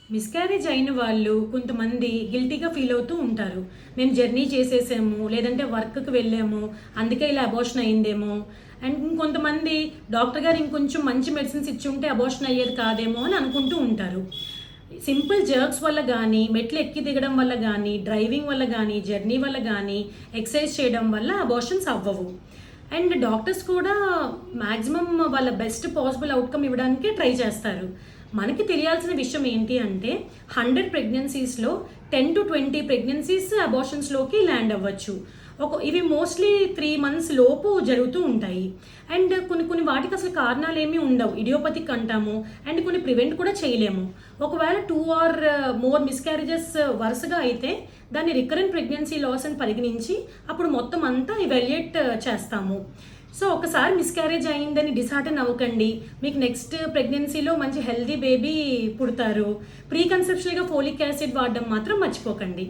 Miscarriage అయిన వాళ్ళు కొంతమంది గిల్టీగా ఫీల్ అవుతూ ఉంటారు. మేము జర్నీ చేసేసాము, లేదంటే వర్క్‌కి వెళ్ళాము, అందుకే ఇలా అబార్షన్ అయిందేమో. అండ్ ఇంకొంతమంది డాక్టర్ గారు ఇంకొంచెం మంచి మెడిసిన్స్ ఇచ్చుంటే అబార్షన్ అయ్యేది కాదేమో అని అనుకుంటూ ఉంటారు. సింపుల్ జర్క్స్ వల్ల గానీ, మెట్లు ఎక్కి దిగడం వల్ల గానీ, డ్రైవింగ్ వల్ల గానీ, జర్నీ వల్ల గానీ, ఎక్సర్సైజ్ చేయడం వల్ల అబార్షన్స్ అవ్వవు. అండ్ డాక్టర్స్ కూడా మాక్సిమం వాళ్ళ బెస్ట్ పాసిబుల్ అవుట్‌కమ్ ఇవ్వడానికే ట్రై చేస్తారు. మనకి తెలియాల్సిన విషయం ఏంటి అంటే 100 ప్రెగ్నెన్సీస్‌లో 10-20 ప్రెగ్నెన్సీస్ అబార్షన్స్‌లోకి ల్యాండ్ అవ్వచ్చు. ఇవి మోస్ట్‌లీ 3 మంత్స్ లోపు జరుగుతూ ఉంటాయి. అండ్ కొన్ని వాటికి అసలు కారణాలేమీ ఉండవు. ఇడియోపతిక్ అంటాము. అండ్ కొన్ని ప్రివెంట్ కూడా చేయలేము. ఒకవేళ 2 ఆర్ మోర్ మిస్‌క్యారేజెస్ వరుసగా అయితే దాన్ని రికరెంట్ ప్రెగ్నెన్సీ లాస్ అని పరిగణించి అప్పుడు మొత్తం అంతా ఇవాల్యుయేట్ చేస్తాము. సో ఒకసారి మిస్‌క్యారేజ్ అయిందని డిసార్టర్న్ అవ్వకండి. మీకు నెక్స్ట్ ప్రెగ్నెన్సీలో మంచి హెల్తీ బేబీ పుడతారు. ప్రీ కన్సెప్షనల్‌గా ఫోలిక్ యాసిడ్ వాడడం మాత్రం మర్చిపోకండి.